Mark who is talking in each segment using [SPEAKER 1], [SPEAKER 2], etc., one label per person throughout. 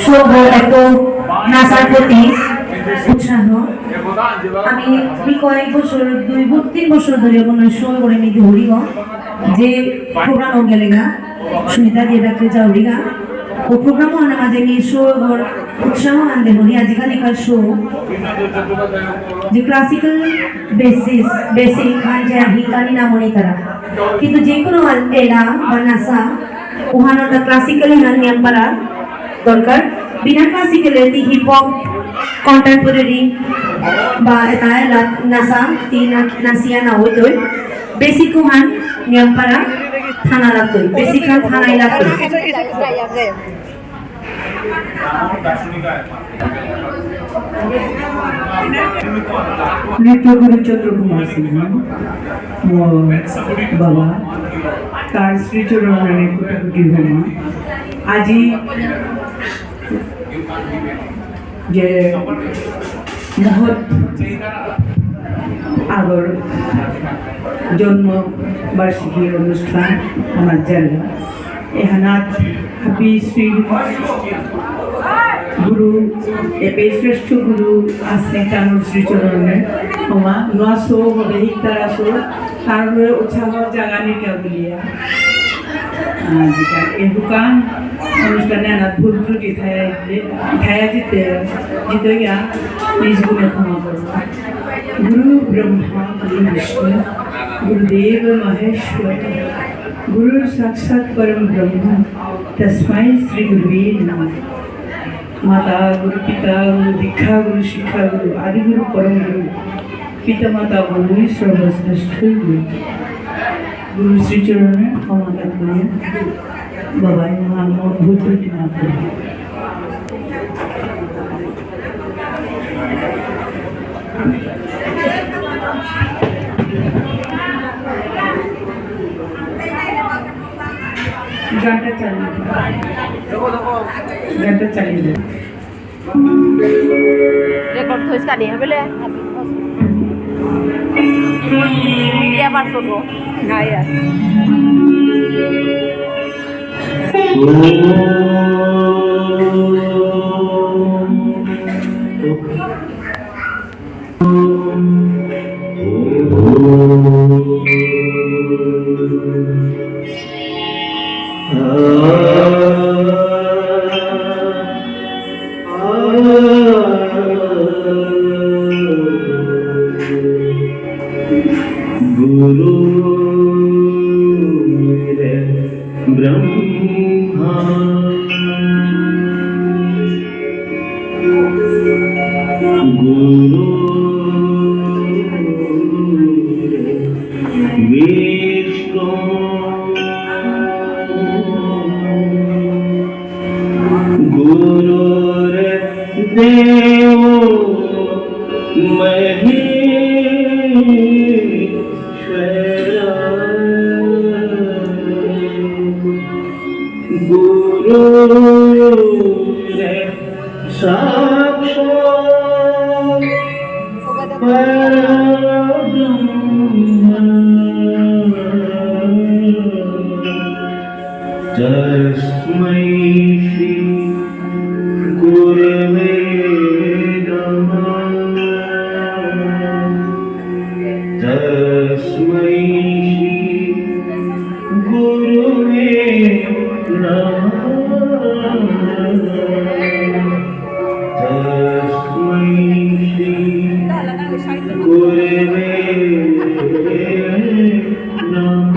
[SPEAKER 1] শুভ এত নাসার প্রতি উৎসাহ আমি কয়েক বছর 2-3 বছর ধরে মনে শো করে নিতে হরিগ যে প্রোগ্রাম গেলেগা সুনিতা দিয়ে ডাকতে যাওরিগা ও প্রোগ্রাম আনা মাঝে নিয়ে শো উৎসাহ আনতে হরি আজকালকার শো যে ক্লাসিক্যাল বেসিক খানজার হিকানি নামনি তারা কিন্তু যে কোনো এলা বা নাসা ওহানোটা ক্লাসিক্যালি হান নিয়ম পারা দরকার বিনা ক্লাসিক্যালে হিপ হপ কন্টেম্পোরারি বা এটা নাসা নাসিয়া না হইতই বেসিক হান নিয়ম পারা থানা লাগতই বেসিক হান থানায় লাগতই
[SPEAKER 2] নৃত্য গুরু চন্দ্রকুমার সিংহ বাবা তার শ্রীচরণে কোটি কোটি ভ্রমণ আজি যে মহৎ আগর জন্ম বার্ষিকী অনুষ্ঠান আমার জায়গা এহানাত হাবি শ্রী গুরু এবে শ্রেষ্ঠ গুরু আছে কানুর শ্রীচরণে হমা নোয়া শো হবে হিতারা শো তার উৎসাহ জাগানি কেউ বুলিয়া এই দোকান অনুষ্ঠানে আনা ভুল ত্রুটি ঠায়া জিতে জিতইয়া নিজ গুণে ক্ষমা করব গুরু ব্রহ্মা গুরু বিষ্ণু गुरुदेव महेश्वर गुरु साक्षात परम ब्रह्म तस्मै श्री गुरुवे नमः माता गुरु पिता गुरु दीक्षा गुरु शिक्षा गुरु आदि गुरु परम गुरु पिता माता गुरु सर्वश्रेष्ठ गुरु गुरु श्री चरण क्षमा करिए बाबा महान भूत ना करें घंटा चाहिए
[SPEAKER 3] রেকর্ড থইস কানি হবেলে মিডিয়া পার করব গায়া
[SPEAKER 4] गुरु ब्रह्मा गुरु विष्णु गुरुर्देव गुरु साक्षात परब्रह्म तस्मै श्री गुरवे नमः तस्मै श्री गुरुवे नमः तस्मै श्री गुरवे नमः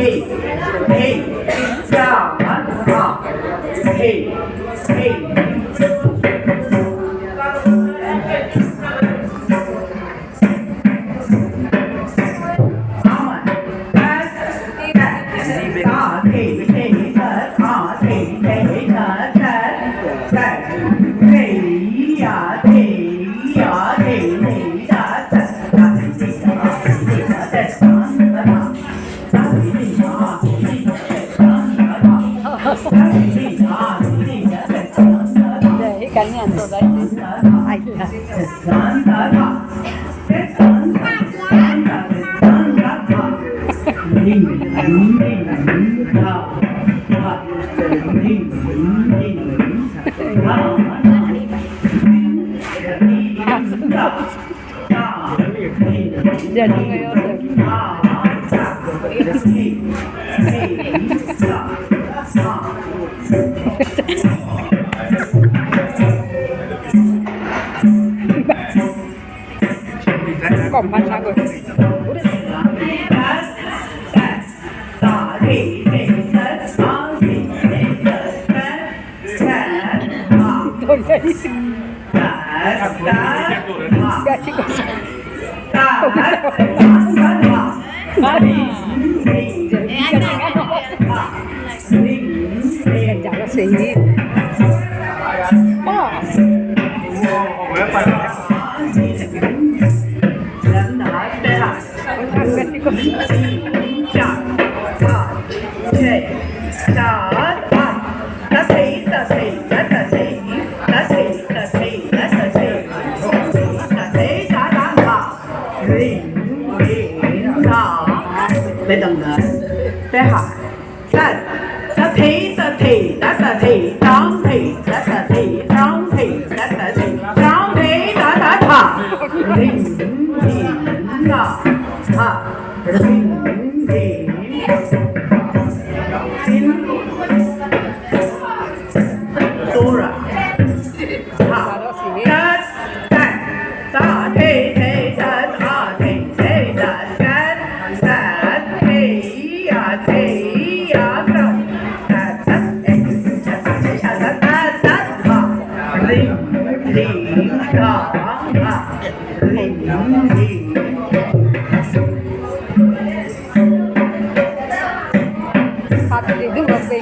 [SPEAKER 2] hey, hey, da, ha, hey, hey.
[SPEAKER 3] Đấy, cái nhà tôi đấy. Anh là giờ đi người ơi. Cổng ban sáng rồi. Tôi đây. Gak sih kok. Jangan sih. Oh.
[SPEAKER 2] Để đừng nữa để hỏi đất đất thị đất thị đất đất thị trong thị đất đất thị trong thị đất đất thị trong thị đất đất thọ linh thị ngọ thọ linh thị tin sura thọ đất đất ta thị thị đất ta thị thị đất đất đất thị thị đất đất
[SPEAKER 3] Hati itu berarti.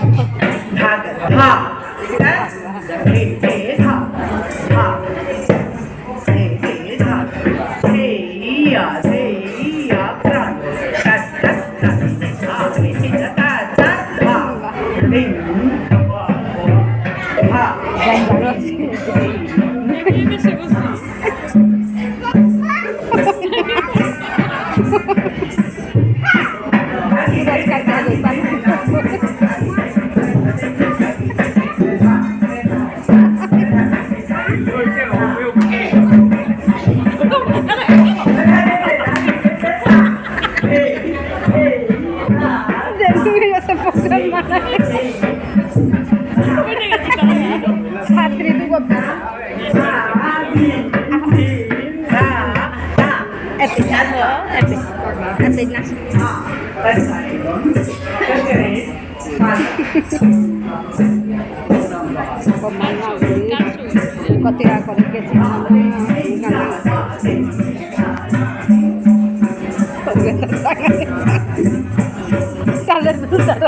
[SPEAKER 3] Satri itu gue epic nasi pemana ketika konek sadar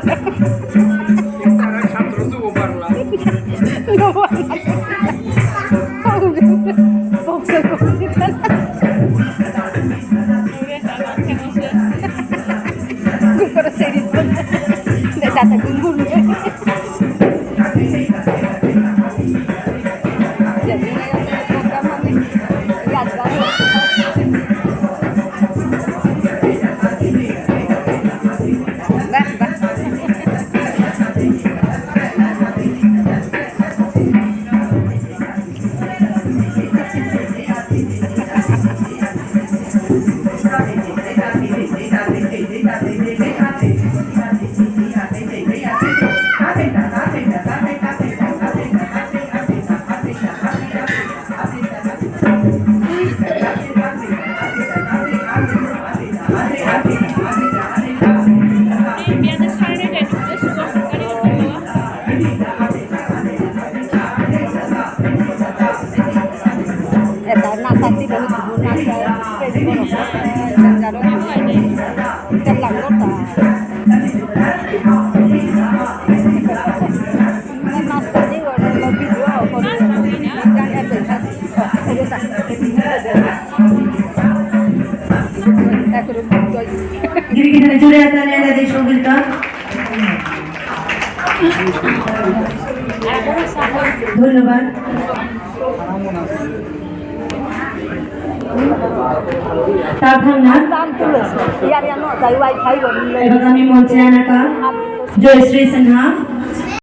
[SPEAKER 1] Jadi kita juri akan ada di show kita. ধন্যবাদ। তারপর না এবার আমি মঞ্চে আনাকা জয়শ্রী সিনহা